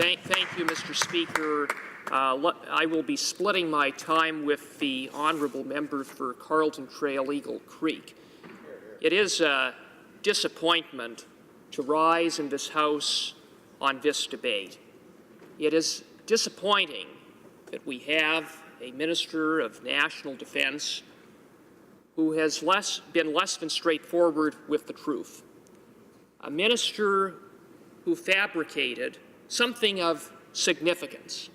Thank you, Mr. Speaker. I will be splitting my time with the honourable member for Carleton Trail Eagle Creek. It is a disappointment to rise in this House on this debate. It is disappointing that we have a Minister of National Defence who has been less than straightforward with the truth. A minister who fabricated something of significance.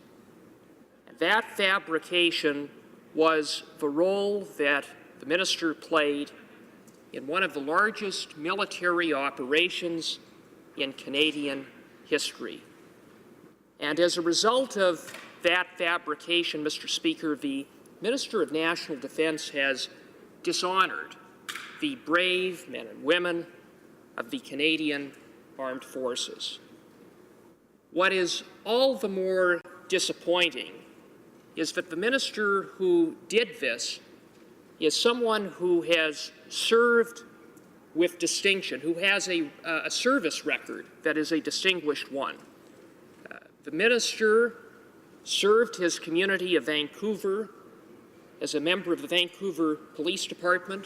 And that fabrication was the role that the minister played in one of the largest military operations in Canadian history. And as a result of that fabrication, Mr. Speaker, the Minister of National Defence has dishonoured the brave men and women of the Canadian Armed Forces. What is all the more disappointing is that the minister who did this is someone who has served with distinction, who has a service record that is a distinguished one. The minister served his community of Vancouver as a member of the Vancouver Police Department.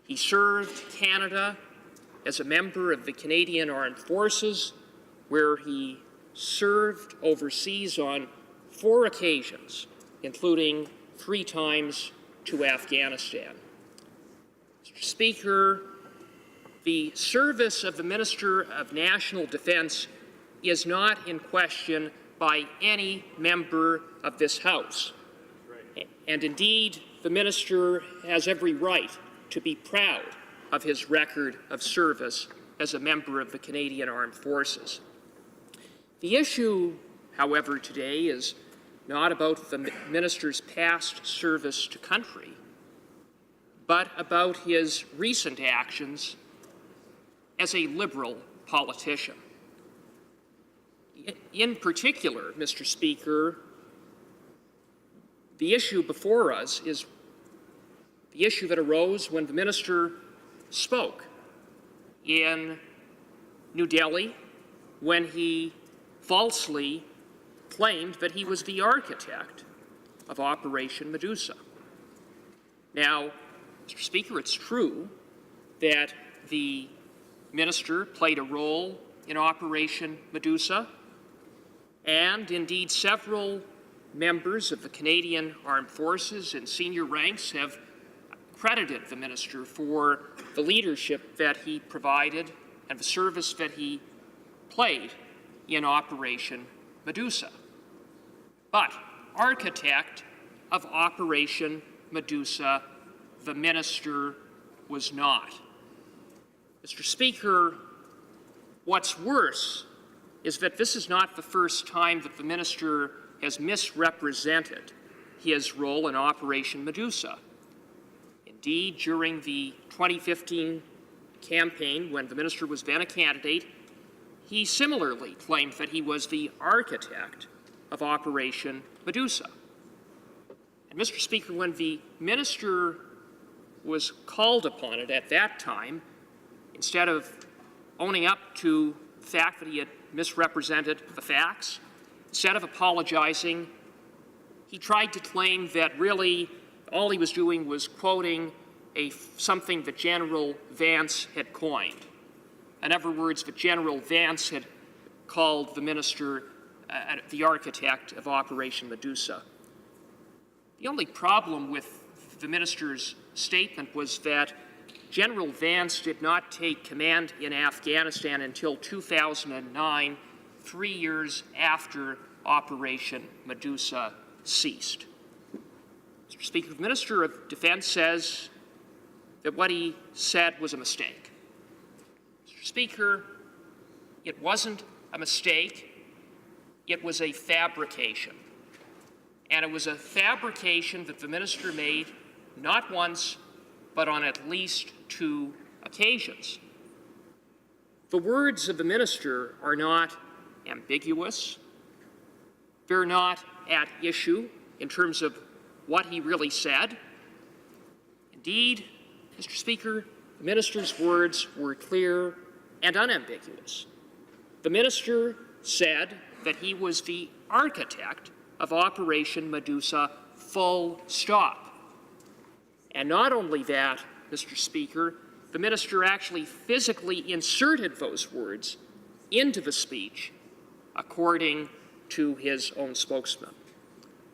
He served Canada as a member of the Canadian Armed Forces, where he served overseas on 4 occasions, including 3 times to Afghanistan. Mr. Speaker, the service of the Minister of National Defence is not in question by any member of this House. And indeed, the minister has every right to be proud of his record of service as a member of the Canadian Armed Forces. The issue, however, today is not about the minister's past service to country, but about his recent actions as a Liberal politician. In particular, Mr. Speaker, the issue before us is the issue that arose when the minister spoke in New Delhi when he falsely claimed that he was the architect of Operation Medusa. Now, Mr. Speaker, it's true that the minister played a role in Operation Medusa, and indeed several members of the Canadian Armed Forces in senior ranks have credited the minister for the leadership that he provided and the service that he played in Operation Medusa. But architect of Operation Medusa, the minister was not. Mr. Speaker, what's worse is that this is not the first time that the minister has misrepresented his role in Operation Medusa. Indeed, during the 2015 campaign, when the minister was then a candidate, he similarly claimed that he was the architect of Operation Medusa. And Mr. Speaker, when the minister was called upon it at that time, instead of owning up to the fact that he had misrepresented the facts, instead of apologizing, he tried to claim that really all he was doing was quoting something that General Vance had coined. In other words, that General Vance had called the minister the architect of Operation Medusa. The only problem with the minister's statement was that General Vance did not take command in Afghanistan until 2009, 3 years after Operation Medusa ceased. Mr. Speaker, the Minister of Defense says that what he said was a mistake. Mr. Speaker, it wasn't a mistake, it was a fabrication. And it was a fabrication that the minister made not once, but on at least 2 occasions. The words of the minister are not ambiguous. They're not at issue in terms of what he really said. Indeed, Mr. Speaker, the minister's words were clear and unambiguous. The minister said that he was the architect of Operation Medusa, full stop. And not only that, Mr. Speaker, the minister actually physically inserted those words into the speech, according to his own spokesman.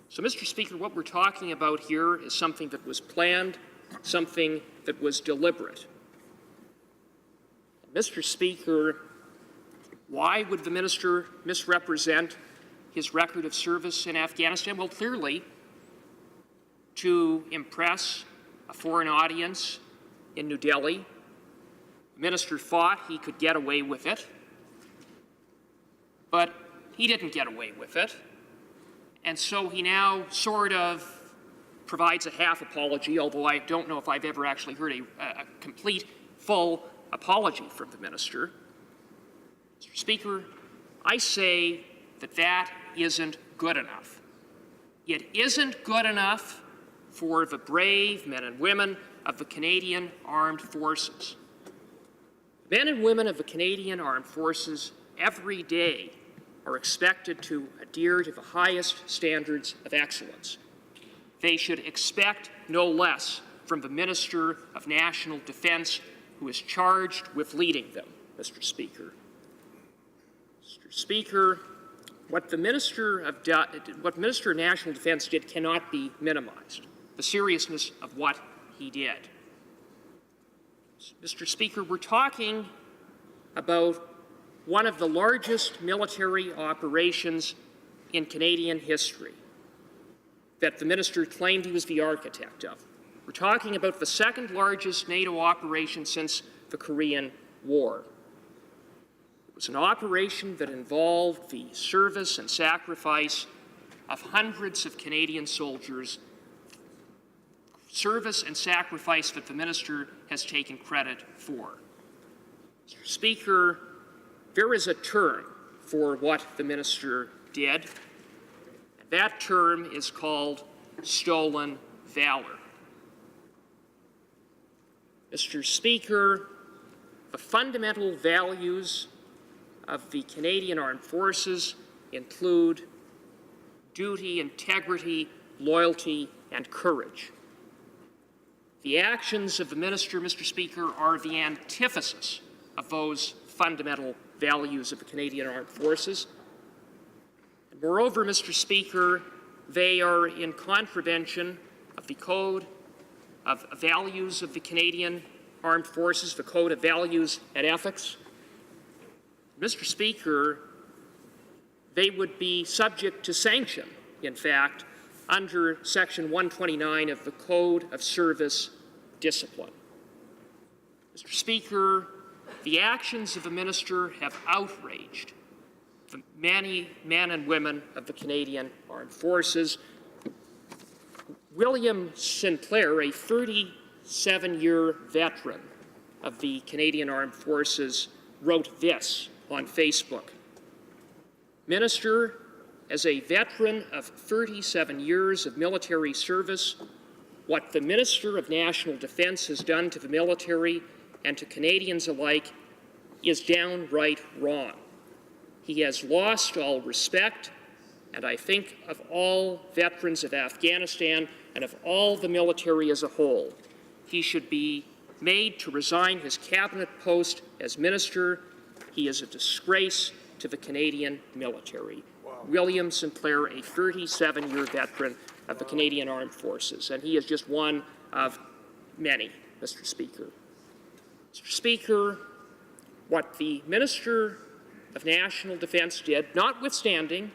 So, Mr. Speaker, what we're talking about here is something that was planned, something that was deliberate. Mr. Speaker, why would the minister misrepresent his record of service in Afghanistan? Well, clearly, to impress a foreign audience in New Delhi. The minister thought he could get away with it, but he didn't get away with it. And so he now sort of provides a half apology, although I don't know if I've ever actually heard a complete, full apology from the minister. Mr. Speaker, I say that that isn't good enough. It isn't good enough for the brave men and women of the Canadian Armed Forces. Men and women of the Canadian Armed Forces every day are expected to adhere to the highest standards of excellence. They should expect no less from the Minister of National Defence, who is charged with leading them, Mr. Speaker. Mr. Speaker, what Minister of National Defence did cannot be minimized, the seriousness of what he did. Mr. Speaker, we're talking about one of the largest military operations in Canadian history that the minister claimed he was the architect of. We're talking about the second largest NATO operation since the Korean War. It was an operation that involved the service and sacrifice of hundreds of Canadian soldiers, service and sacrifice that the minister has taken credit for. Mr. Speaker, there is a term for what the minister did, and that term is called stolen valor. Mr. Speaker, the fundamental values of the Canadian Armed Forces include duty, integrity, loyalty, and courage. The actions of the minister, Mr. Speaker, are the antithesis of those fundamental values of the Canadian Armed Forces. And moreover, Mr. Speaker, they are in contravention of the Code of Values of the Canadian Armed Forces, the Code of Values and Ethics. Mr. Speaker, they would be subject to sanction, in fact, under Section 129 of the Code of Service Discipline. Mr. Speaker, the actions of the minister have outraged the many men and women of the Canadian Armed Forces. William Sinclair, a 37-year veteran of the Canadian Armed Forces, wrote this on Facebook. Minister, as a veteran of 37 years of military service, what the Minister of National Defence has done to the military and to Canadians alike is downright wrong. He has lost all respect, and I think of all veterans of Afghanistan and of all the military as a whole. He should be made to resign his cabinet post as minister. He is a disgrace to the Canadian military. Wow. William Sinclair, a 37-year veteran of the Canadian Armed Forces, and he is just one of many, Mr. Speaker. Mr. Speaker, what the Minister of National Defence did, notwithstanding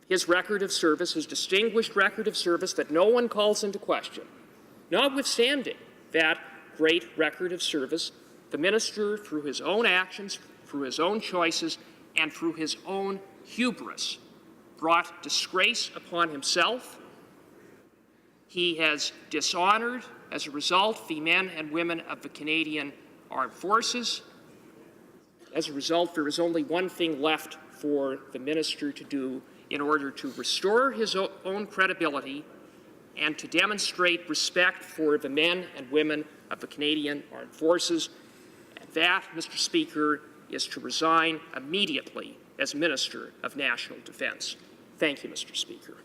his record of service, his distinguished record of service that no one calls into question, notwithstanding that great record of service, the minister, through his own actions, through his own choices, and through his own hubris, brought disgrace upon himself. He has dishonored, as a result, the men and women of the Canadian Armed Forces. As a result, there is only one thing left for the minister to do in order to restore his own credibility and to demonstrate respect for the men and women of the Canadian Armed Forces. And that, Mr. Speaker, is to resign immediately as Minister of National Defense. Thank you, Mr. Speaker.